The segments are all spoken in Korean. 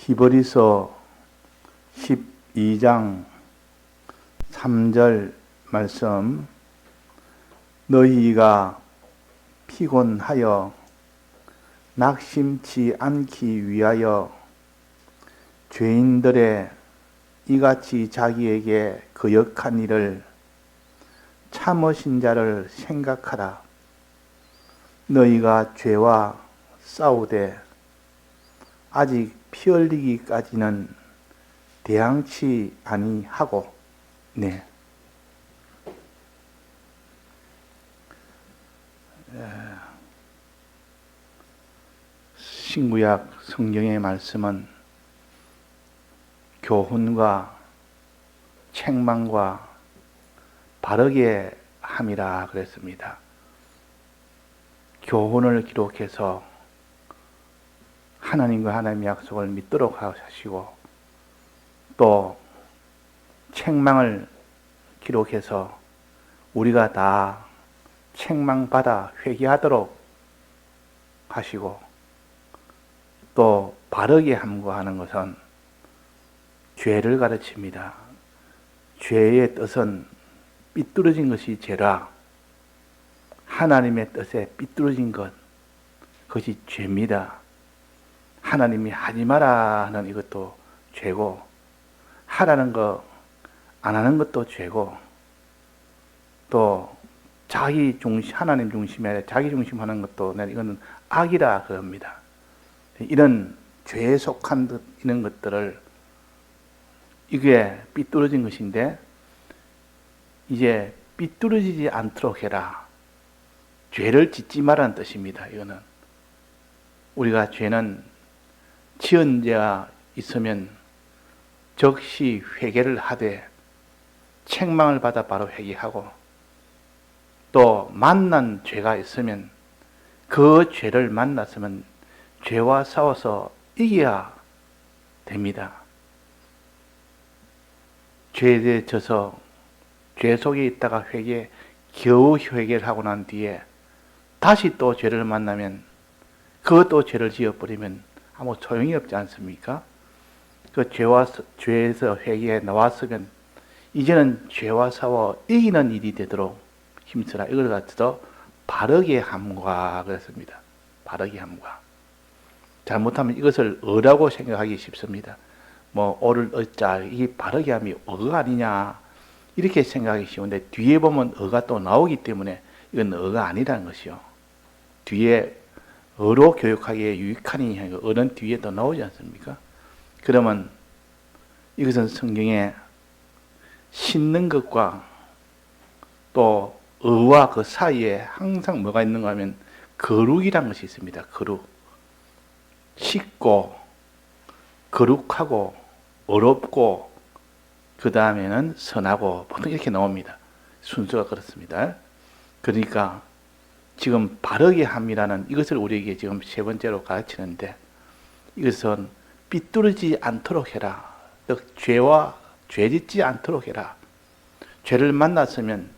히브리서 12장 3절 말씀, 너희가 피곤하여 낙심치 않기 위하여 죄인들의 이같이 자기에게 거역한 일을 참으신 자를 생각하라. 너희가 죄와 싸우되 아직 피 흘리기까지는 대항치 아니하고. 신구약 성경의 말씀은 교훈과 책망과 바르게 함이라 그랬습니다. 교훈을 기록해서 하나님과 하나님의 약속을 믿도록 하시고, 또 책망을 기록해서 우리가 다 책망받아 회개하도록 하시고, 또 바르게 함구하는 것은 죄를 가르칩니다. 죄의 뜻은 삐뚤어진 것이 죄라. 하나님의 뜻에 삐뚤어진 것, 그것이 죄입니다. 하나님이 하지 마라 하는 이것도 죄고, 하라는 거 안 하는 것도 죄고, 또 자기 중심, 하나님 중심이 아니라 자기 중심하는 것도 이거는 악이라 그럽니다. 이런 죄에 속한 이런 것들을, 이게 삐뚤어진 것인데 이제 삐뚤어지지 않도록 해라. 죄를 짓지 말라는 뜻입니다. 이거는 우리가 죄는 지은 죄가 있으면 즉시 회개를 하되 책망을 받아 바로 회개하고, 또 만난 죄가 있으면 그 죄를 만났으면 죄와 싸워서 이겨야 됩니다. 죄에 져서 죄 속에 있다가 겨우 회개를 하고 난 뒤에 다시 또 죄를 만나면 그것도 죄를 지어버리면 아무 소용이 없지 않습니까? 그 죄에서 회개에 나왔으면 이제는 죄와 싸워 이기는 일이 되도록 힘쓰라. 이걸 가지고 바르게 함과 그랬습니다. 바르게 함과. 잘못하면 이것을 어라고 생각하기 쉽습니다. 어를 어자, 이게 바르게 함이 어가 아니냐, 이렇게 생각하기 쉬운데, 뒤에 보면 어가 또 나오기 때문에 이건 어가 아니라는 것이요. 뒤에 어로 교육하기에 유익하니 어는 뒤에 또 나오지 않습니까? 그러면 이것은 성경에 신는 것과 또 어와 그 사이에 항상 뭐가 있는가 하면 거룩이라는 것이 있습니다. 거룩. 씻고 거룩하고 어렵고 그 다음에는 선하고, 보통 이렇게 나옵니다. 순서가 그렇습니다. 그러니까 지금 바르게 함이라는 이것을 우리에게 지금 세 번째로 가르치는데, 이것은 삐뚤어지지 않도록 해라. 죄 짓지 않도록 해라. 죄를 만났으면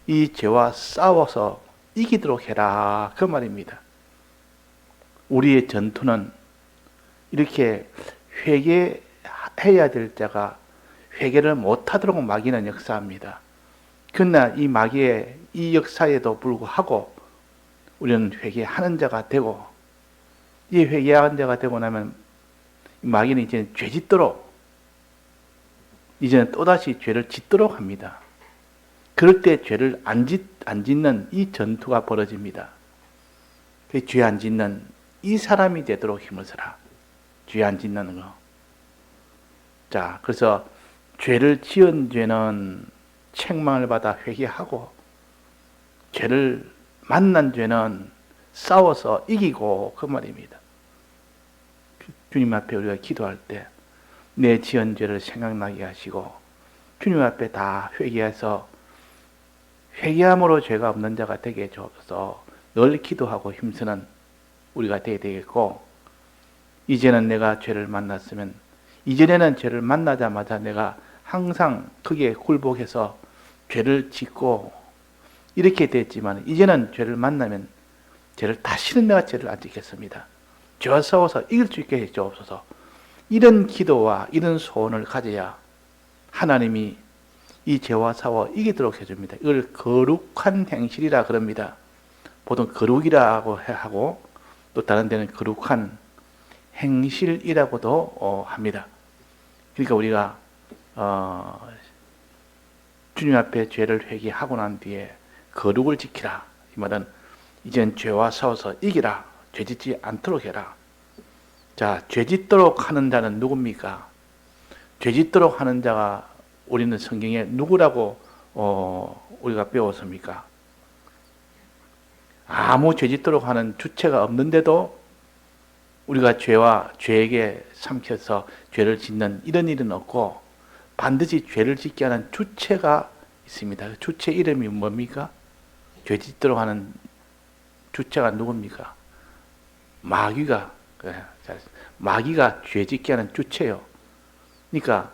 이 죄와 싸워서 이기도록 해라, 그 말입니다. 우리의 전투는 이렇게 회개해야 될 자가 회개를 못하도록 막이는 역사입니다. 그러나 이 마귀의 이 역사에도 불구하고 우리는 회개하는 자가 되고, 이 회개하는 자가 되고 나면 마귀는 이제 죄 짓도록, 이제는 또다시 죄를 짓도록 합니다. 그럴 때 죄를 안 짓는 이 전투가 벌어집니다. 죄 안 짓는 이 사람이 되도록 힘을 써라. 죄 안 짓는 거. 자, 그래서 죄를 지은 죄는 책망을 받아 회개하고, 죄를 만난 죄는 싸워서 이기고, 그 말입니다. 주님 앞에 우리가 기도할 때 내 지은 죄를 생각나게 하시고, 주님 앞에 다 회개해서 회개함으로 죄가 없는 자가 되게 해주옵소서. 늘 기도하고 힘쓰는 우리가 되어야 되겠고, 이제는 내가 죄를 만났으면, 이전에는 죄를 만나자마자 내가 항상 크게 굴복해서 죄를 짓고 이렇게 됐지만, 이제는 죄를 만나면 다시는 내가 죄를 안 짓겠습니다. 죄와 싸워서 이길 수 있게 해주옵소서. 이런 기도와 이런 소원을 가져야 하나님이 이 죄와 사와 이기도록 해줍니다. 이걸 거룩한 행실이라 그럽니다. 보통 거룩이라고 하고 또 다른 데는 거룩한 행실이라고도 합니다. 그러니까 우리가 주님 앞에 죄를 회개하고 난 뒤에 거룩을 지키라. 이 말은 이젠 죄와 싸워서 이기라. 죄짓지 않도록 해라. 자, 죄짓도록 하는 자는 누굽니까? 죄짓도록 하는 자가 우리는 성경에 누구라고 우리가 배웠습니까? 아무 죄짓도록 하는 주체가 없는데도 우리가 죄에게 삼켜서 죄를 짓는 이런 일은 없고 반드시 죄를 짓게 하는 주체가 있습니다. 그 주체 이름이 뭡니까? 죄 짓도록 하는 주체가 누굽니까? 마귀가 죄 짓게 하는 주체요. 그러니까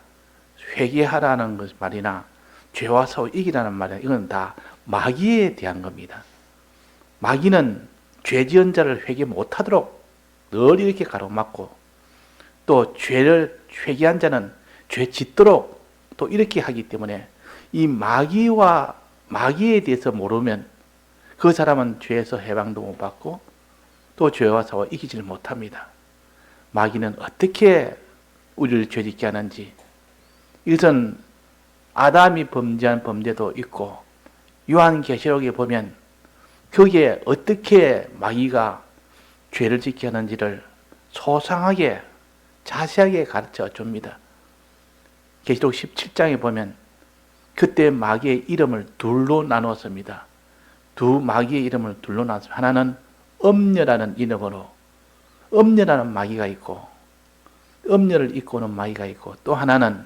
회개하라는 것 말이나 죄와 싸워 이기라는 말이나 이건 다 마귀에 대한 겁니다. 마귀는 죄 지은 자를 회개 못하도록 늘 이렇게 가로막고 또 죄를 회개한 자는 죄 짓도록 또 이렇게 하기 때문에 이 마귀에 대해서 모르면 그 사람은 죄에서 해방도 못 받고 또 죄와 싸워 이기지를 못합니다. 마귀는 어떻게 우리를 죄짓게 하는지 이것은 아담이 범죄한 범죄도 있고 요한계시록에 보면 거기에 어떻게 마귀가 죄를 짓게 하는지를 소상하게 자세하게 가르쳐 줍니다. 계시록 17장에 보면 그때 마귀의 이름을 둘로 나누었습니다. 두 마귀의 이름을 둘로 나누었습니다. 하나는 엄녀라는 이름으로 엄녀라는 마귀가 있고 엄녀를 이끄는 마귀가 있고 또 하나는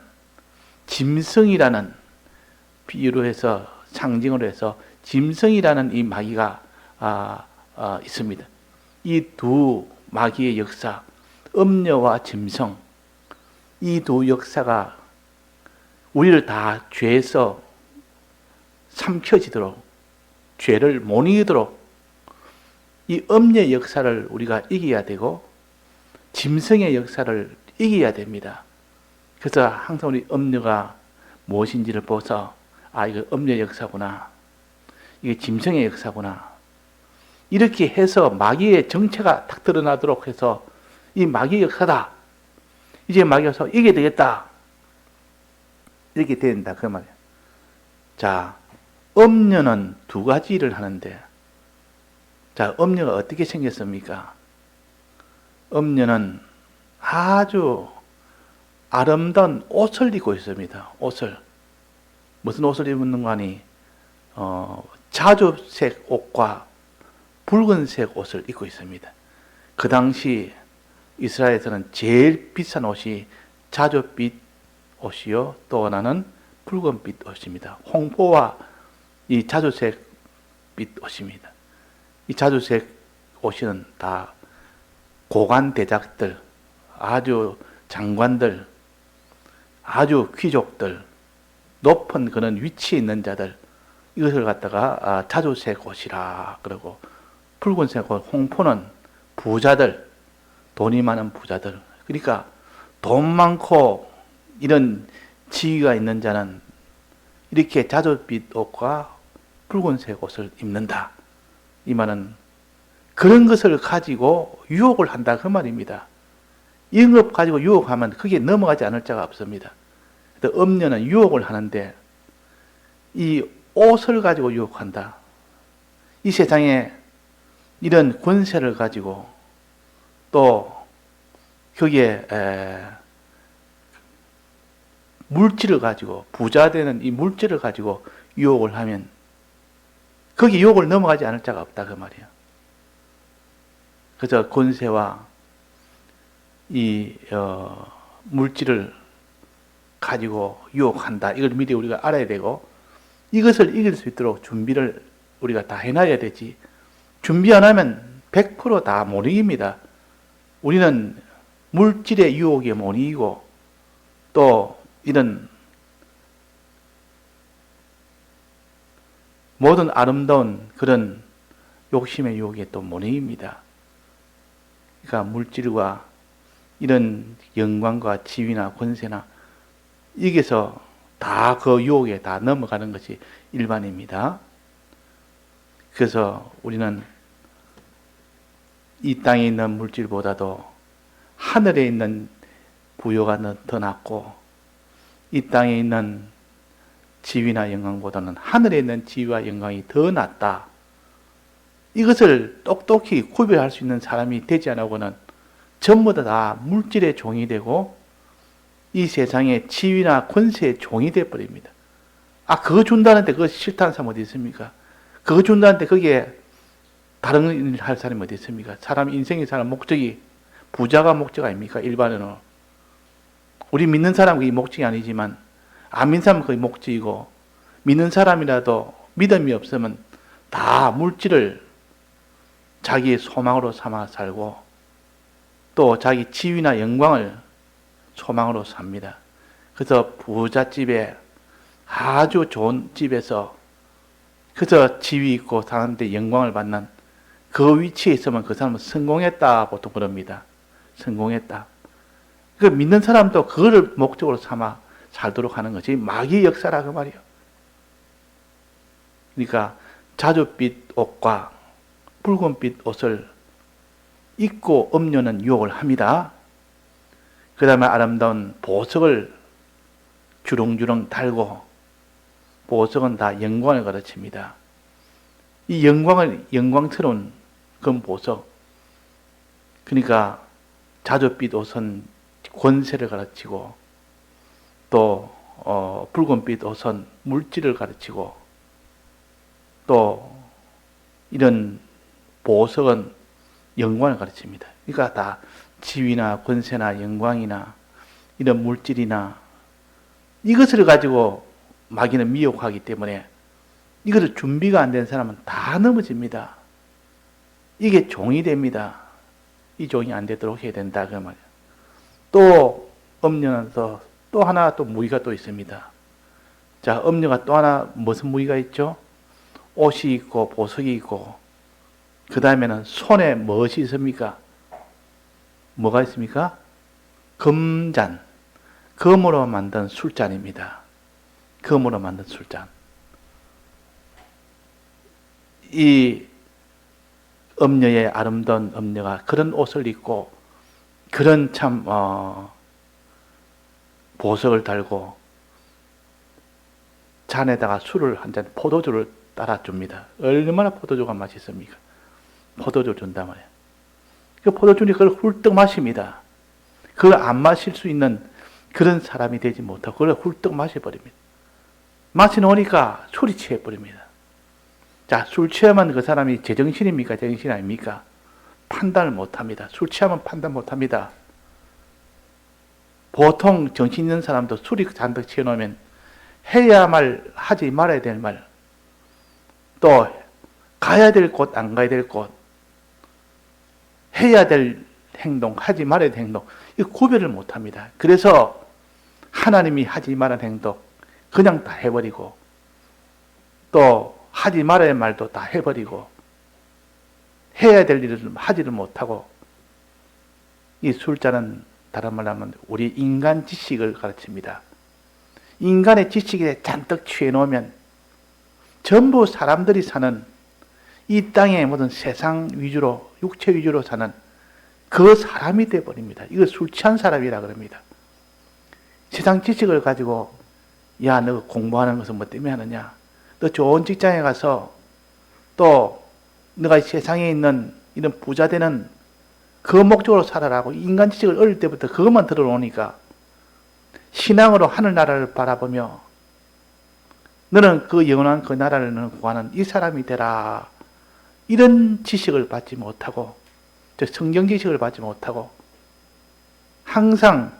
짐승이라는 비유로 해서 상징으로 해서 짐승이라는 이 마귀가 있습니다. 이 두 마귀의 역사, 엄녀와 짐승, 이 두 역사가 우리를 다 죄에서 삼켜지도록 죄를 못 이기도록 이 엄녀의 역사를 우리가 이겨야 되고 짐승의 역사를 이겨야 됩니다. 그래서 항상 우리 엄녀가 무엇인지를 보서 이거 엄녀의 역사구나, 이게 짐승의 역사구나 이렇게 해서 마귀의 정체가 딱 드러나도록 해서 이 마귀의 역사다, 이제 마귀 역사 이겨야 되겠다 이렇게 된다 그 말이에요. 자, 엄녀는 두 가지 일을 하는데, 자, 엄녀가 어떻게 생겼습니까? 엄녀는 아주 아름다운 옷을 입고 있습니다. 옷을. 무슨 옷을 입는 거 아니? 자주색 옷과 붉은색 옷을 입고 있습니다. 그 당시 이스라엘에서는 제일 비싼 옷이 자주빛 옷이요, 또 하나는 붉은빛 옷입니다. 홍포와 이 자주색 빛 옷입니다. 이 자주색 옷은 다 고관 대작들, 아주 장관들, 아주 귀족들, 높은 그런 위치에 있는 자들, 이것을 갖다가 자주색 옷이라 그러고, 붉은색 옷, 홍포는 부자들, 돈이 많은 부자들. 그러니까 돈 많고 이런 지위가 있는 자는 이렇게 자주빛 옷과 붉은색 옷을 입는다. 이 말은 그런 것을 가지고 유혹을 한다 그 말입니다. 이런 것 가지고 유혹하면 그게 넘어가지 않을 자가 없습니다. 엄녀는 유혹을 하는데 이 옷을 가지고 유혹한다. 이 세상에 이런 권세를 가지고 또 거기에 물질을 가지고 부자 되는 이 물질을 가지고 유혹을 하면 거기 유혹을 넘어가지 않을 자가 없다 그 말이에요. 그래서 권세와 이 물질을 가지고 유혹한다. 이걸 미리 우리가 알아야 되고 이것을 이길 수 있도록 준비를 우리가 다 해놔야 되지. 준비 안 하면 100% 못 이깁니다. 우리는 물질의 유혹에 못 이기고 또 이런 모든 아름다운 그런 욕심의 유혹에 또 못 이깁니다. 그러니까 물질과 이런 영광과 지위나 권세나 여기서 다 그 유혹에 다 넘어가는 것이 일반입니다. 그래서 우리는 이 땅에 있는 물질보다도 하늘에 있는 부여가 더 낫고, 이 땅에 있는 지위나 영광보다는 하늘에 있는 지위와 영광이 더 낫다. 이것을 똑똑히 구별할 수 있는 사람이 되지 않고는 전부 다 물질의 종이 되고 이 세상의 지위나 권세의 종이 되어버립니다. 그거 준다는데 그거 싫다는 사람 어디 있습니까? 그거 준다는데 거기에 다른 일 할 사람이 어디 있습니까? 사람 인생에 사는 목적이 부자가 목적 아닙니까? 일반인은. 우리 믿는 사람은 그게 목적이 아니지만 안 믿는 사람은 그게 목적이고, 믿는 사람이라도 믿음이 없으면 다 물질을 자기의 소망으로 삼아 살고 또 자기 지위나 영광을 소망으로 삽니다. 그래서 부잣집에 아주 좋은 집에서 그래서 지위 있고 사람한테 영광을 받는 그 위치에 있으면 그 사람은 성공했다 보통 그럽니다. 성공했다. 그 믿는 사람도 그거를 목적으로 삼아 살도록 하는 것이 마귀의 역사라 그 말이에요. 그러니까 자줏빛 옷과 붉은빛 옷을 입고 음료는 유혹을 합니다. 그 다음에 아름다운 보석을 주렁주렁 달고, 보석은 다 영광을 가르칩니다. 이 영광스러운 그 보석, 그러니까 자줏빛 옷은 권세를 가르치고, 또 붉은빛 옷은 물질을 가르치고, 또 이런 보석은 영광을 가르칩니다. 그러니까 다 지위나 권세나 영광이나 이런 물질이나 이것을 가지고 마귀는 미혹하기 때문에 이것을 준비가 안 된 사람은 다 넘어집니다. 이게 종이 됩니다. 이 종이 안 되도록 해야 된다 그 말이에요. 또 음료는 또 하나 또 무기가 또 있습니다. 자, 음료가 또 하나 무슨 무기가 있죠? 옷이 있고 보석이 있고, 그 다음에는 손에 무엇이 있습니까? 뭐가 있습니까? 금잔, 금으로 만든 술잔입니다. 금으로 만든 술잔. 이 음녀의 아름다운 음녀가 그런 옷을 입고 그런 참 보석을 달고 잔에다가 술을 한 잔, 포도주를 따라줍니다. 얼마나 포도주가 맛있습니까? 포도주 준단 말이에요. 그 포도주니 그걸 훌떡 마십니다. 그걸 안 마실 수 있는 그런 사람이 되지 못하고 그걸 훌떡 마셔버립니다. 마시놓으니까 술이 취해버립니다. 자, 술 취하면 그 사람이 제정신입니까? 제정신 아닙니까? 판단을 못합니다. 술 취하면 판단 못합니다. 보통 정신 있는 사람도 술이 잔뜩 취해놓으면 해야 말, 하지 말아야 될 말, 또 가야 될 곳, 안 가야 될 곳, 해야 될 행동, 하지 말아야 될 행동, 이 구별을 못합니다. 그래서 하나님이 하지 말아야 할 행동 그냥 다 해버리고, 또 하지 말아야 할 말도 다 해버리고, 해야 될 일을 하지를 못하고, 이 술자는 다른 말로 하면 우리 인간 지식을 가르칩니다. 인간의 지식에 잔뜩 취해놓으면 전부 사람들이 사는 이 땅의 모든 세상 위주로, 육체 위주로 사는 그 사람이 되어버립니다. 이걸 술 취한 사람이라 그럽니다. 세상 지식을 가지고, 야, 너 공부하는 것은 뭐 때문에 하느냐? 너 좋은 직장에 가서 또 너가 세상에 있는 이런 부자 되는 그 목적으로 살아라고 인간 지식을 어릴 때부터 그것만 들어놓으니까 신앙으로 하늘나라를 바라보며 너는 그 영원한 그 나라를 너는 구하는 이 사람이 되라. 이런 지식을 받지 못하고, 성경 지식을 받지 못하고, 항상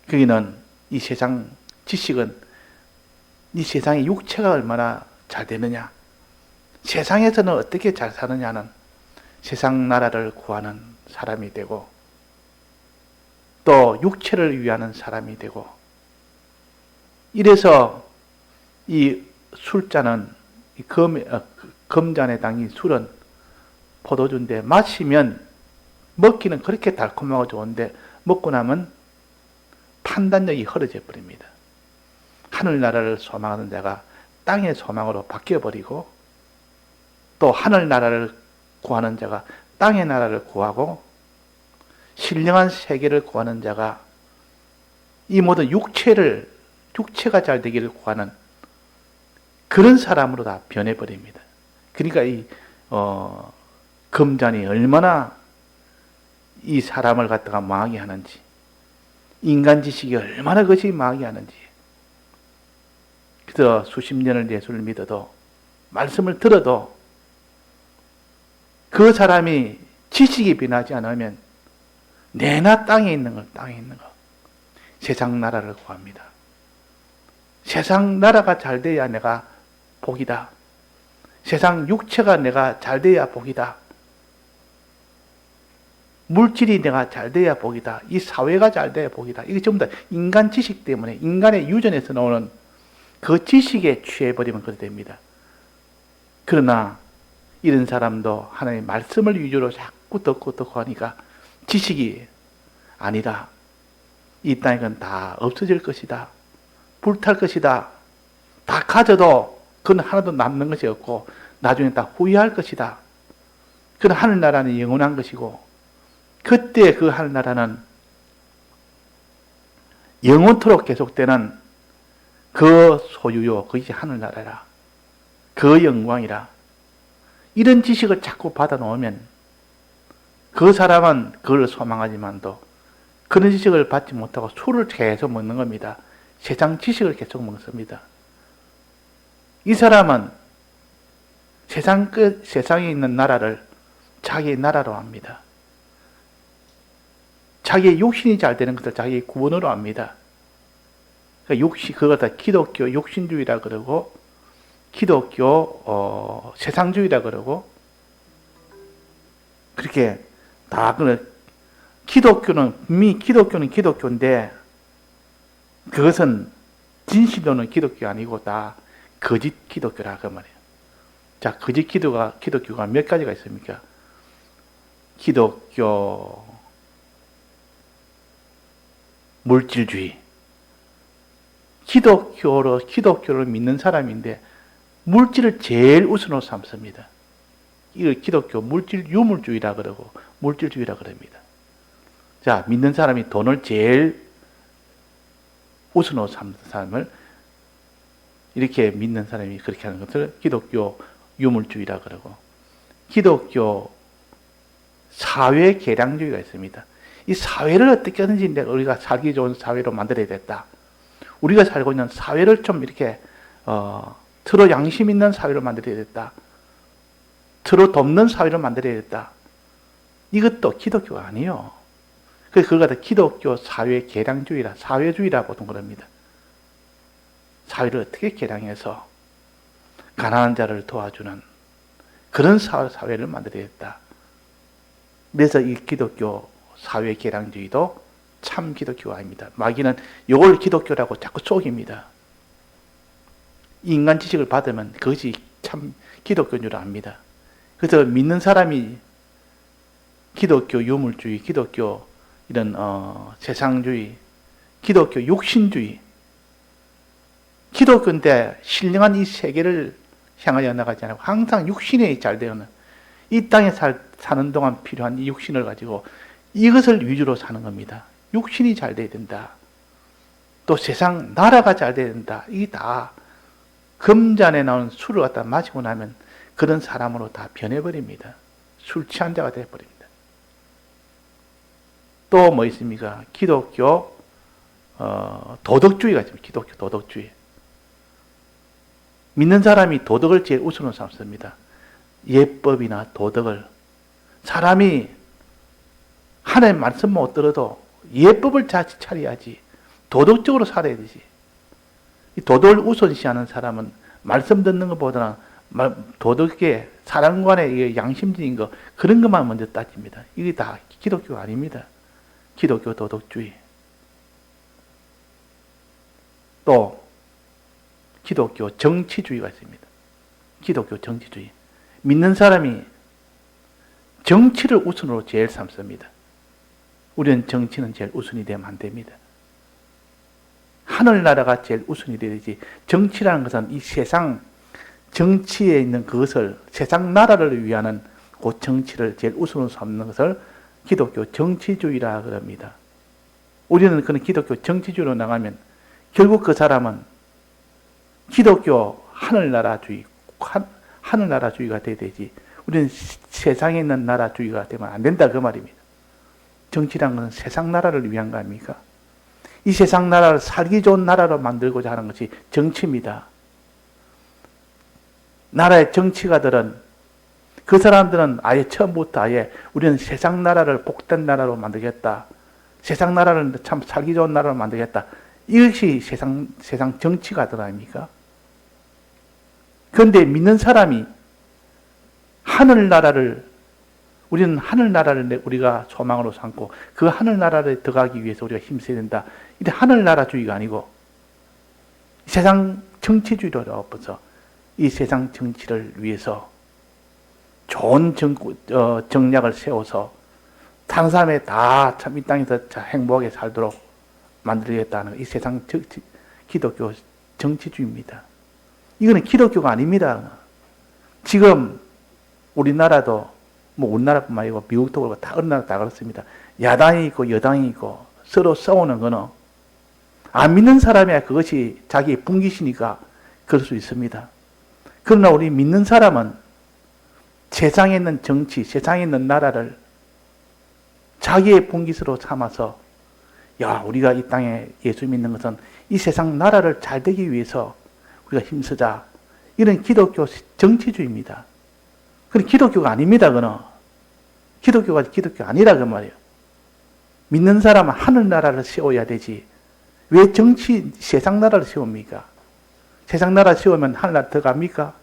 거기는 이 세상 지식은 이 세상의 육체가 얼마나 잘 되느냐, 세상에서는 어떻게 잘 사느냐는 세상 나라를 구하는 사람이 되고, 또 육체를 위하는 사람이 되고, 이래서 이 술잔은 금잔에 담긴 술은 포도주인데 마시면 먹기는 그렇게 달콤하고 좋은데 먹고 나면 판단력이 흐려져 버립니다. 하늘나라를 소망하는 자가 땅의 소망으로 바뀌어버리고, 또 하늘나라를 구하는 자가 땅의 나라를 구하고, 신령한 세계를 구하는 자가 이 모든 육체가 잘 되기를 구하는 그런 사람으로 다 변해버립니다. 그러니까 이 금잔이 얼마나 이 사람을 갖다가 망하게 하는지, 인간 지식이 얼마나 그것이 망하게 하는지. 그래서 수십 년을 예수를 믿어도, 말씀을 들어도 그 사람이 지식이 변하지 않으면 내나 땅에 있는 걸, 땅에 있는 거, 세상 나라를 구합니다. 세상 나라가 잘 돼야 내가 복이다. 세상 육체가 내가 잘 돼야 복이다. 물질이 내가 잘 돼야 복이다. 이 사회가 잘 돼야 복이다. 이게 전부 다 인간 지식 때문에, 인간의 유전에서 나오는 그 지식에 취해버리면 그렇게 됩니다. 그러나 이런 사람도 하나님의 말씀을 위주로 자꾸 듣고 하니까 지식이 아니다. 이 땅에는 다 없어질 것이다. 불탈 것이다. 다 가져도 그건 하나도 남는 것이 없고 나중에 다 후회할 것이다. 그건 하늘나라는 영원한 것이고, 그때 그 하늘나라는 영원토록 계속되는 그 소유요, 그것이 하늘나라라. 그 영광이라. 이런 지식을 자꾸 받아놓으면 그 사람은 그걸 소망하지만도 그런 지식을 받지 못하고 술을 계속 먹는 겁니다. 세상 지식을 계속 먹습니다. 이 사람은 세상에 있는 나라를 자기의 나라로 합니다. 자기의 육신이 잘 되는 것을 자기의 구원으로 합니다. 그걸 다 기독교 육신주의라 그러고, 기독교 세상주의라 그러고, 그렇게 다 기독교는 기독교인데 그것은 진실로는 기독교가 아니고 다 거짓 기독교라 그 말이에요. 자, 거짓 기독교가 몇 가지가 있습니까? 기독교 물질주의. 기독교를 믿는 사람인데 물질을 제일 우선으로 삼습니다. 이걸 기독교 유물주의라 그러고 물질주의라 그럽니다. 자, 믿는 사람이 돈을 제일 우선으로 삼는 사람을, 이렇게 믿는 사람이 그렇게 하는 것을 기독교 유물주의라 그러고, 기독교 사회 계량주의가 있습니다. 이 사회를 어떻게 하든지 우리가 살기 좋은 사회로 만들어야 됐다. 우리가 살고 있는 사회를 좀 이렇게 서로 양심 있는 사회로 만들어야 됐다. 서로 돕는 사회로 만들어야 됐다. 이것도 기독교가 아니에요. 그래서 그걸 갖다 기독교 사회 계량주의라, 사회주의라 보통 그럽니다. 사회를 어떻게 계량해서 가난한 자를 도와주는 그런 사회를 만들어야 됐다. 그래서 이 기독교 사회 계량주의도 참 기독교가 아닙니다. 마귀는 이걸 기독교라고 자꾸 속입니다. 인간 지식을 받으면 그것이 참 기독교인 줄 압니다. 그래서 믿는 사람이 기독교 유물주의, 기독교 이런 세상주의, 기독교 육신주의, 기독교인데 신령한 이 세계를 향하여 나가지 않고 항상 육신에 잘 되는, 이 땅에 사는 동안 필요한 이 육신을 가지고 이것을 위주로 사는 겁니다. 육신이 잘 돼야 된다. 또 세상 나라가 잘 돼야 된다. 이게 다 금잔에 나오는 술을 갖다 마시고 나면 그런 사람으로 다 변해버립니다. 술 취한 자가 되어버립니다. 또 뭐 있습니까? 기독교 도덕주의가 있습니다. 기독교 도덕주의. 믿는 사람이 도덕을 제일 우선으로 삼습니다. 예법이나 도덕을. 사람이 하나님 말씀 못 들어도 예법을 차려야지. 도덕적으로 살아야 되지. 이 도덕을 우선시하는 사람은 말씀 듣는 것보다는 도덕의 사람간의 양심적인 거, 그런 것만 먼저 따집니다. 이게 다 기독교가 아닙니다. 기독교 도덕주의. 또 기독교 정치주의가 있습니다. 기독교 정치주의. 믿는 사람이 정치를 우선으로 제일 삼습니다. 우리는 정치는 제일 우선이 되면 안 됩니다. 하늘나라가 제일 우선이 되지, 정치라는 것은 이 세상 정치에 있는 그것을, 세상 나라를 위하는 그 정치를 제일 우선으로 삼는 것을 기독교 정치주의라 그럽니다. 우리는 그런 기독교 정치주의로 나가면 결국 그 사람은 기독교 하늘나라주의, 하늘나라주의가 돼야 되지, 우리는 세상에 있는 나라주의가 되면 안 된다 그 말입니다. 정치란 것은 세상 나라를 위한 거 아닙니까? 이 세상 나라를 살기 좋은 나라로 만들고자 하는 것이 정치입니다. 나라의 정치가들은, 그 사람들은 아예 처음부터 아예 우리는 세상 나라를 복된 나라로 만들겠다, 세상 나라를 참 살기 좋은 나라로 만들겠다, 이것이 세상 정치가들 아닙니까? 그런데 믿는 사람이 하늘나라를, 우리는 하늘나라를 우리가 소망으로 삼고 그 하늘나라를 들어가기 위해서 우리가 힘써야 된다. 이게 하늘나라주의가 아니고 세상 정치주의로 엎어서 이 세상 정치를 위해서 좋은 정략을 세워서 다른 사람이 다 참 이 땅에서 행복하게 살도록 만들겠다는 이 세상 기독교 정치주의입니다. 이거는 기독교가 아닙니다. 지금 우리나라도 뭐 우리나라뿐만 아니고 미국도 그렇고 다 어느 나라 다 그렇습니다. 야당이 있고 여당이 있고 서로 싸우는 거는 안 믿는 사람이야 그것이 자기 분깃이니까 그럴 수 있습니다. 그러나 우리 믿는 사람은 세상에 있는 정치, 세상에 있는 나라를 자기의 분깃으로 삼아서, 야, 우리가 이 땅에 예수 믿는 것은 이 세상 나라를 잘 되기 위해서 우리가 힘쓰자. 이런 기독교 정치주의입니다. 그건 기독교가 아닙니다. 그는 기독교가 기독교 아니라 그 말이에요. 믿는 사람은 하늘나라를 세워야 되지. 왜 정치 세상 나라를 세웁니까? 세상 나라 세우면 하늘나라 들어갑니까?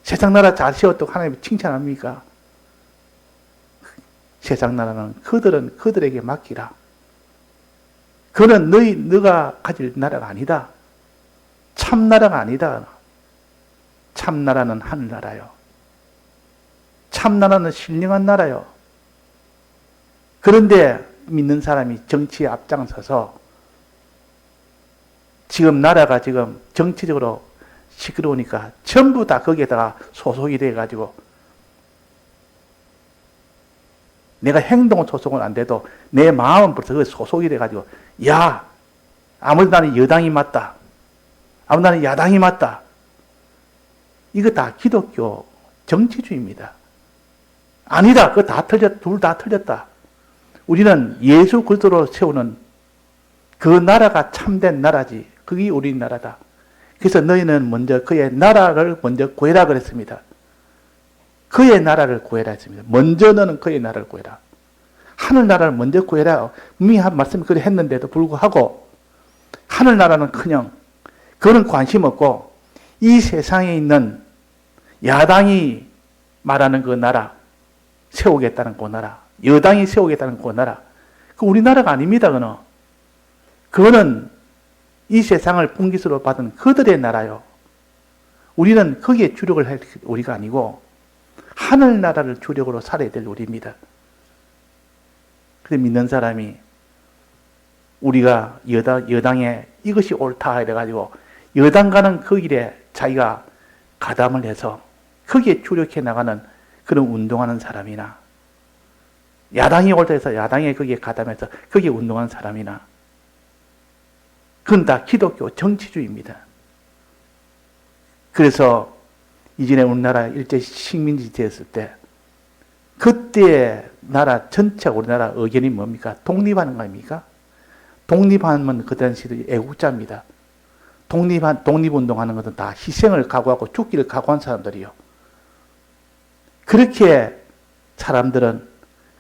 세상 나라 잘 세웠다고 하나님이 칭찬합니까? 세상 나라는 그들은 그들에게 맡기라. 그는 너가 가질 나라가 아니다. 참나라가 아니다. 참나라는 하늘나라요. 참나라는 신령한 나라요. 그런데 믿는 사람이 정치에 앞장서서 지금 나라가 지금 정치적으로 시끄러우니까 전부 다 거기에다가 소속이 돼가지고 내가 행동은 소속은 안 돼도 내 마음은 벌써 그 소속이 돼가지고, 야, 아무래도 나는 여당이 맞다, 아무래도 나는 야당이 맞다, 이거 다 기독교 정치주의입니다. 아니다, 그거 다 틀렸다, 둘 다 틀렸다. 우리는 예수 그리스도로 세우는 그 나라가 참된 나라지, 그게 우리나라다. 그래서 너희는 먼저 그의 나라를 먼저 구해라 그랬습니다. 그의 나라를 구해라 했습니다. 먼저 너는 그의 나라를 구해라. 하늘나라를 먼저 구해라. 분명히 한 말씀을 그래 했는데도 불구하고 하늘나라는 그냥 그거는 관심 없고 이 세상에 있는 야당이 말하는 그 나라, 세우겠다는 그 나라, 여당이 세우겠다는 그 나라, 그 우리나라가 아닙니다. 그거는 이 세상을 분깃으로 받은 그들의 나라요. 우리는 거기에 주력을 할 우리가 아니고 하늘나라를 주력으로 살아야 될 우리입니다. 그래서 믿는 사람이 우리가 여당에 이것이 옳다 이래가지고 여당 가는 그 길에 자기가 가담을 해서 거기에 주력해 나가는 그런 운동하는 사람이나, 야당이 옳다 해서 야당에 거기에 가담해서 거기에 운동하는 사람이나, 그건 다 기독교 정치주의입니다. 그래서 이전에 우리나라 일제 식민지 되었을 때 그때 나라 전체가 우리나라 의견이 뭡니까? 독립하는 거 아닙니까? 독립하면 그 당시 애국자입니다. 독립운동하는 것은 다 희생을 각오하고 죽기를 각오한 사람들이요. 그렇게 사람들은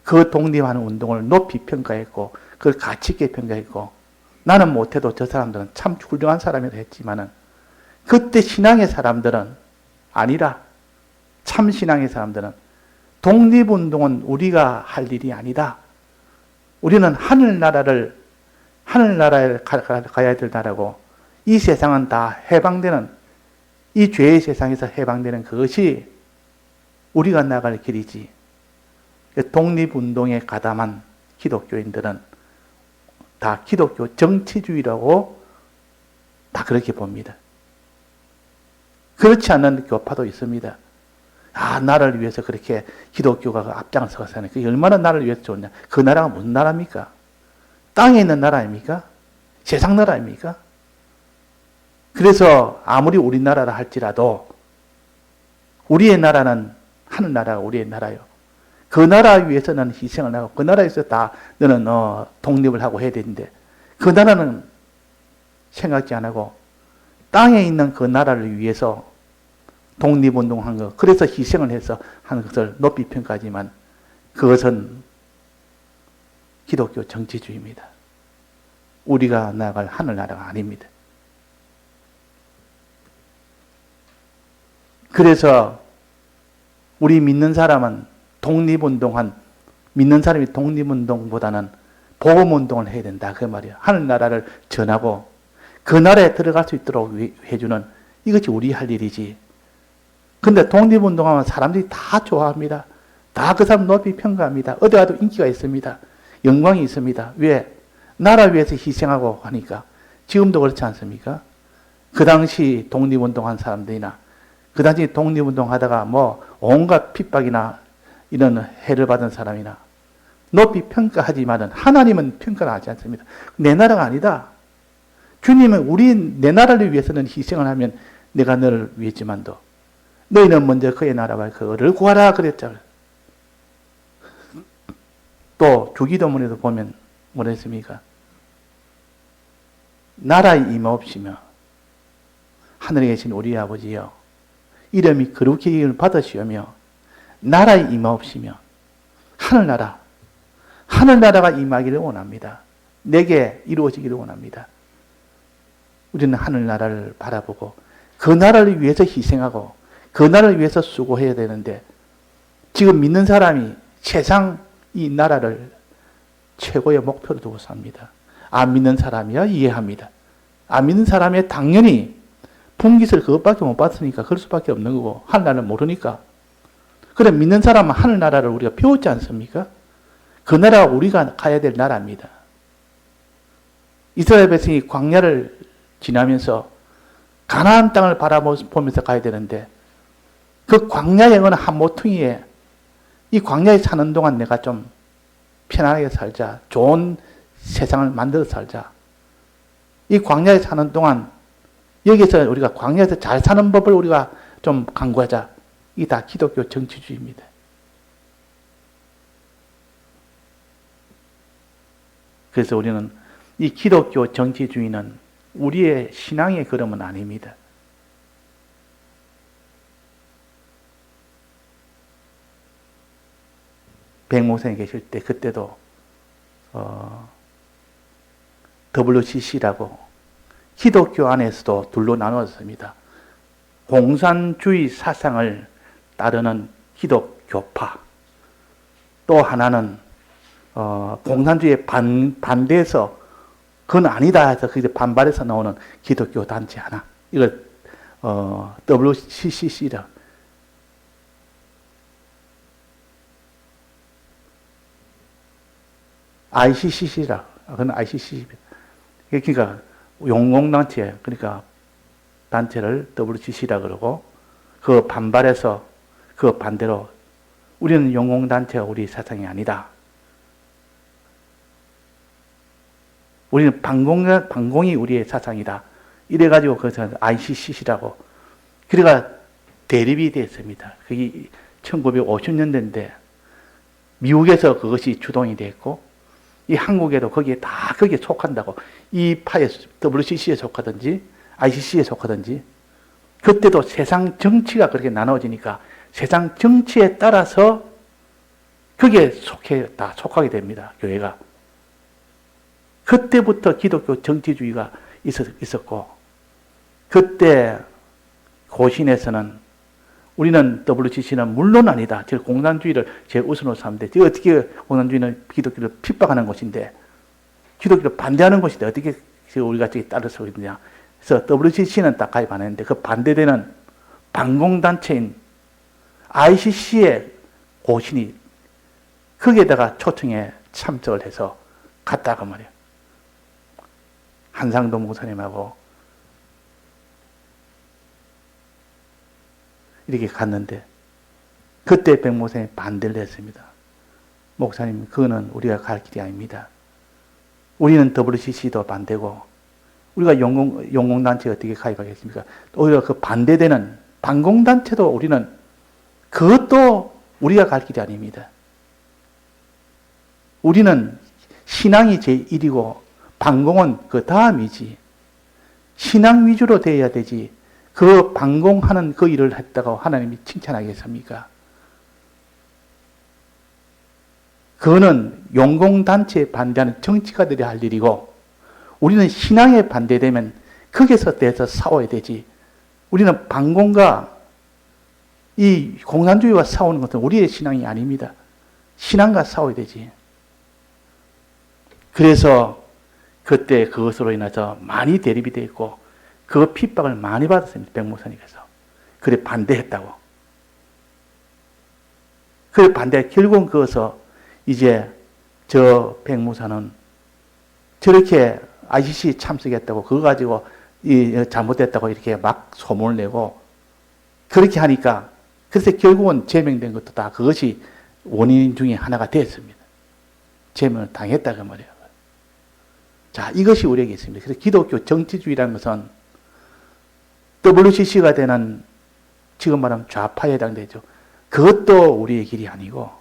그 독립하는 운동을 높이 평가했고 그걸 가치 있게 평가했고, 나는 못해도 저 사람들은 참 훌륭한 사람이라 했지만은 그때 신앙의 사람들은 아니라, 참 신앙의 사람들은 독립운동은 우리가 할 일이 아니다. 우리는 하늘나라에 가야 될 나라고, 이 세상은 다 해방되는, 이 죄의 세상에서 해방되는 그것이 우리가 나갈 길이지. 독립운동에 가담한 기독교인들은 다 기독교 정치주의라고 다 그렇게 봅니다. 그렇지 않은 교파도 있습니다. 나를 위해서 그렇게 기독교가 앞장을 서서 사는 그게 얼마나 나를 위해서 좋냐. 그 나라가 무슨 나라입니까? 땅에 있는 나라입니까? 세상 나라입니까? 그래서 아무리 우리나라라 할지라도 우리의 나라는 하늘나라가 우리의 나라요. 그 나라 위해서는 희생을 하고 그 나라에서 다 너는 독립을 하고 해야 되는데 그 나라는 생각지 안 하고 땅에 있는 그 나라를 위해서 독립운동한 것, 그래서 희생을 해서 하는 것을 높이 평가하지만 그것은 기독교 정치주의입니다. 우리가 나아갈 하늘나라가 아닙니다. 그래서 우리 믿는 사람은 믿는 사람이 독립운동보다는 복음운동을 해야 된다. 그 말이야. 하늘나라를 전하고 그 나라에 들어갈 수 있도록 해주는 이것이 우리 할 일이지. 근데 독립운동하면 사람들이 다 좋아합니다. 다 그 사람 높이 평가합니다. 어디 가도 인기가 있습니다. 영광이 있습니다. 왜? 나라 위해서 희생하고 하니까. 지금도 그렇지 않습니까? 그 당시 독립운동한 사람들이나 그 당시 독립운동 하다가 온갖 핍박이나 이런 해를 받은 사람이나 높이 평가하지만은 하나님은 평가를 하지 않습니다. 내 나라가 아니다. 주님은 내 나라를 위해서는 희생을 하면 내가 너를 위했지만도 너희는 먼저 그의 나라와 그를 구하라 그랬잖아요. 또 주기도문에도 보면 뭐라 했습니까? 나라의 임하옵시며 하늘에 계신 우리 아버지여 이름이 거룩히 여김을 받으시오며 나라의 임하옵시며 하늘나라가 임하기를 원합니다. 내게 이루어지기를 원합니다. 우리는 하늘나라를 바라보고 그 나라를 위해서 희생하고 그 나라를 위해서 수고해야 되는데 지금 믿는 사람이 세상 이 나라를 최고의 목표로 두고 삽니다. 안 믿는 사람이야 이해합니다. 안 믿는 사람이 당연히 분깃을 그것밖에 못 봤으니까 그럴 수밖에 없는 거고 하늘나라를 모르니까. 그래 믿는 사람은 하늘나라를 우리가 배웠지 않습니까? 그 나라가 우리가 가야 될 나라입니다. 이스라엘 백성이 광야를 지나면서 가나안 땅을 바라보면서 가야 되는데 그 광야의 어느 한 모퉁이에 이 광야에 사는 동안 내가 좀 편안하게 살자. 좋은 세상을 만들어 살자. 이 광야에 사는 동안 여기서 우리가 광야에서 잘 사는 법을 우리가 좀 강구하자. 이게 다 기독교 정치주의입니다. 그래서 우리는 이 기독교 정치주의는 우리의 신앙의 걸음은 아닙니다. 백목생이 계실 때 그때도 WCC라고 기독교 안에서도 둘로 나누었습니다. 공산주의 사상을 따르는 기독교파, 또 하나는 공산주의에 반대해서 그건 아니다 해서 그 반발해서 나오는 기독교 단체 하나. 이걸 WCCC라. ICCC라. 그건 ICCC. 그러니까 용공단체, 그러니까 단체를 WCC라 그러고 그 반발해서 그 반대로 우리는 용공단체가 우리 사상이 아니다. 우리는 반공이 우리의 사상이다. 이래가지고 그것을 ICCC라고. 그래가 대립이 됐습니다. 그게 1950년대인데 미국에서 그것이 주동이 됐고 이 한국에도 거기에 속한다고. 이 파에 WCC에 속하든지 ICC에 속하든지 그때도 세상 정치가 그렇게 나눠지니까 세상 정치에 따라서 거기에 속하게 됩니다. 교회가. 그때부터 기독교 정치주의가 있었고 그때 고신에서는 우리는 WCC는 물론 아니다. 즉 공산주의를 제일 우선으로 삼는데 어떻게 공산주의는 기독교를 핍박하는 것인데 기독교를 반대하는 것인데 어떻게 우리가 따를 수 있느냐. 그래서 WCC는 딱 가입 안 했는데 그 반대되는 반공단체인 ICC의 고신이 거기에다가 초청에 참석을 해서 갔다가 말이에요. 한상도 목사님하고 이렇게 갔는데 그때 백 목사님이 반대를 했습니다. 목사님, 그거는 우리가 갈 길이 아닙니다. 우리는 WCC도 반대고 우리가 용공단체에 어떻게 가입하겠습니까? 오히려 그 반대되는 반공단체도 우리는 그것도 우리가 갈 길이 아닙니다. 우리는 신앙이 제1이고 반공은 그 다음이지. 신앙 위주로 되어야 되지. 그 반공하는 그 일을 했다고 하나님이 칭찬하겠습니까? 그거는 용공단체에 반대하는 정치가들이 할 일이고 우리는 신앙에 반대되면 거기서 대해서 싸워야 되지. 우리는 반공과 이 공산주의와 싸우는 것은 우리의 신앙이 아닙니다. 신앙과 싸워야 되지. 그래서 그때 그것으로 인해서 많이 대립이 되어 있고 그 핍박을 많이 받았습니다. 백 목사님께서. 그래 반대했다고. 그래 반대. 결국은 그것서 이제 저 백 목사는 저렇게 ICC 참석했다고 그거 가지고 잘못됐다고 이렇게 막 소문을 내고 그렇게 하니까 그래서 결국은 제명된 것도 다 그것이 원인 중에 하나가 됐습니다. 제명을 당했다고 말이에요. 자, 이것이 우리에게 있습니다. 그래서 기독교 정치주의라는 것은 WCC가 되는 지금 말하면 좌파에 해당되죠. 그것도 우리의 길이 아니고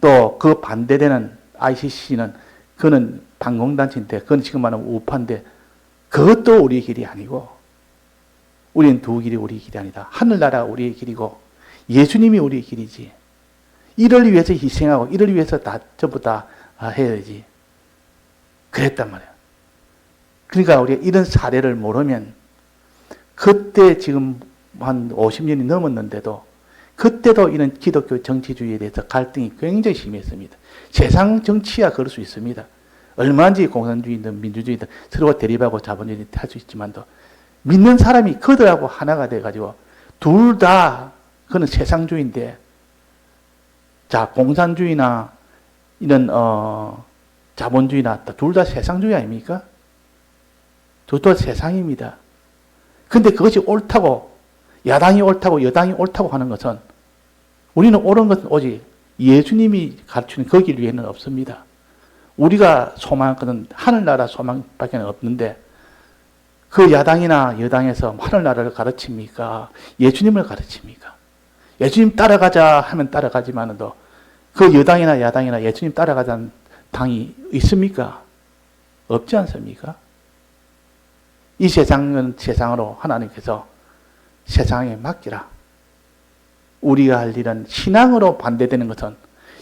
또 그 반대되는 ICC는 그는 반공단체인데 그건 지금 말하면 우파인데 그것도 우리의 길이 아니고 우리는 두 길이 우리의 길이 아니다. 하늘나라가 우리의 길이고 예수님이 우리의 길이지. 이를 위해서 희생하고 이를 위해서 다 전부 다 해야지. 그랬단 말이야. 그러니까 우리가 이런 사례를 모르면 그때 지금 한 50년이 넘었는데도 그때도 이런 기독교 정치주의에 대해서 갈등이 굉장히 심했습니다. 세상 정치야 그럴 수 있습니다. 얼마든지 공산주의든 민주주의든 서로가 대립하고 자본주의 할 수 있지만도 믿는 사람이 그들하고 하나가 돼가지고 둘 다 그는 세상주의인데 자 공산주의나 이런 자본주의나 둘 다 세상주의 아닙니까? 둘 다 세상입니다. 근데 그것이 옳다고 야당이 옳다고 여당이 옳다고 하는 것은 우리는 옳은 것은 오직 예수님이 가르치는 그 길 위에는 없습니다. 우리가 소망할 것은 하늘나라 소망밖에 없는데 그 야당이나 여당에서 하늘나라를 가르칩니까? 예수님을 가르칩니까? 예수님 따라가자 하면 따라가지만도 그 여당이나 야당이나 예수님 따라가자는 당이 있습니까? 없지 않습니까? 이 세상은 세상으로 하나님께서 세상에 맡기라. 우리가 할 일은 신앙으로 반대되는 것은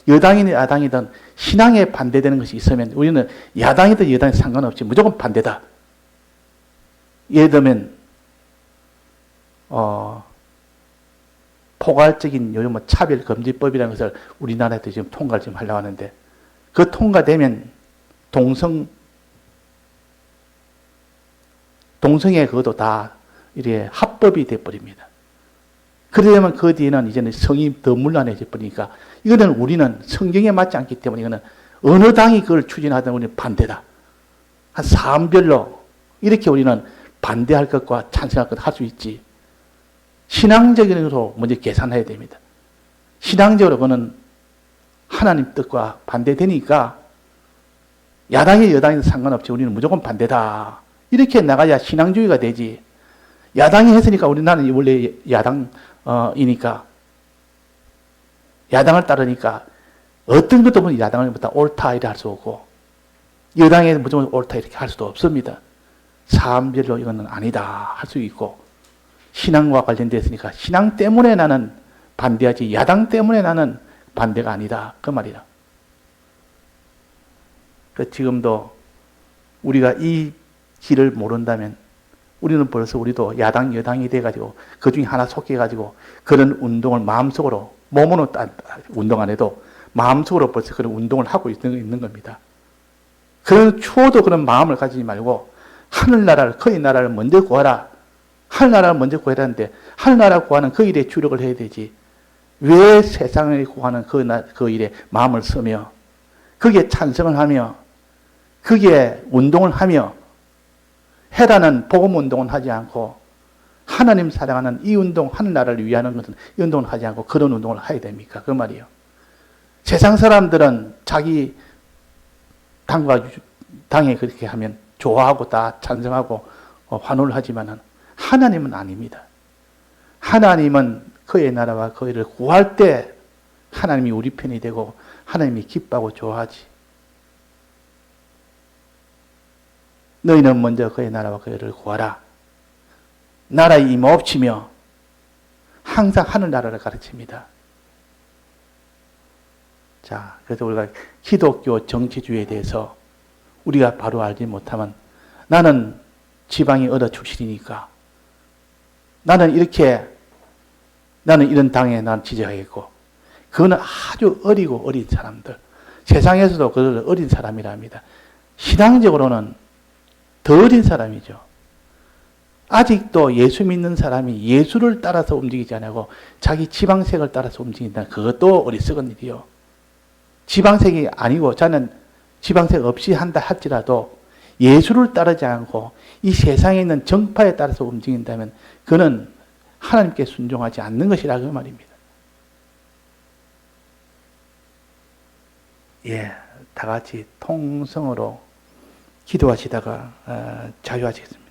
여당이든 야당이든 신앙에 반대되는 것이 있으면 우리는 야당이든 여당이든 상관없이 무조건 반대다. 예를 들면 포괄적인 요즘 차별금지법이라는 것을 우리나라에도 지금 통과를 좀 하려고 하는데 그 통과되면 동성애 그것도 다 이렇게 합법이 돼버립니다. 그러려면 그 뒤에는 이제는 성이 더 문란해져 버리니까 이거는 우리는 성경에 맞지 않기 때문에 이거는 어느 당이 그걸 추진하든 우리는 반대다. 한 사안별로 이렇게 우리는 반대할 것과 찬성할 것 할 수 있지. 신앙적으로 먼저 계산해야 됩니다. 신앙적으로 그는 하나님 뜻과 반대되니까 야당이 여당이 상관없이 우리는 무조건 반대다. 이렇게 나가야 신앙주의가 되지. 야당이 했으니까 우리나라는 원래 야당이니까 야당을 따르니까 어떤 것도 보면 야당을 보다 옳다 이렇게 할 수 없고 여당에 무조건 옳다 이렇게 할 수도 없습니다. 사안별로 이거는 아니다 할 수 있고 신앙과 관련되었으니까 신앙 때문에 나는 반대하지 야당 때문에 나는 반대가 아니다 그 말이다. 지금도 우리가 이 길을 모른다면 우리는 벌써 우리도 야당 여당이 돼가지고 그 중에 하나 속해가지고 그런 운동을 마음속으로 몸으로 운동 안 해도 마음속으로 벌써 그런 운동을 하고 있는 겁니다. 그런 추워도 그런 마음을 가지지 말고 하늘나라를 거기 나라를 먼저 구하라. 하늘나라를 먼저 구하라는데 하늘나라 구하는 그 일에 주력을 해야 되지. 왜 세상을 구하는 그 일에 마음을 쓰며 거기에 찬성을 하며 거기에 운동을 하며 해라는 복음 운동은 하지 않고 하나님 사랑하는 이 운동, 하늘나라를 위하는 것은 이 운동을 하지 않고 그런 운동을 해야 됩니까? 그 말이요. 세상 사람들은 자기 당에 그렇게 하면 좋아하고 다 찬성하고 환호를 하지만 하나님은 아닙니다. 하나님은 그의 나라와 그의를 구할 때 하나님이 우리 편이 되고 하나님이 기뻐하고 좋아하지. 너희는 먼저 그의 나라와 그의를 구하라. 나라에 임없치며 항상 하늘나라를 가르칩니다. 자, 그래서 우리가 기독교 정치주의에 대해서 우리가 바로 알지 못하면 나는 지방이 어느 출신이니까 나는 이런 당에 난 지지하겠고 그거는 아주 어린 사람들. 세상에서도 그들 어린 사람이랍니다. 신앙적으로는 더 어린 사람이죠. 아직도 예수 믿는 사람이 예수를 따라서 움직이지 않고 자기 지방색을 따라서 움직인다. 그것도 어리석은 일이요. 지방색이 아니고 저는 지방색 없이 한다 할지라도 예수를 따르지 않고 이 세상에 있는 정파에 따라서 움직인다면 그는 하나님께 순종하지 않는 것이라 그 말입니다. 예, 다 같이 통성으로 기도하시다가 자유하시겠습니다.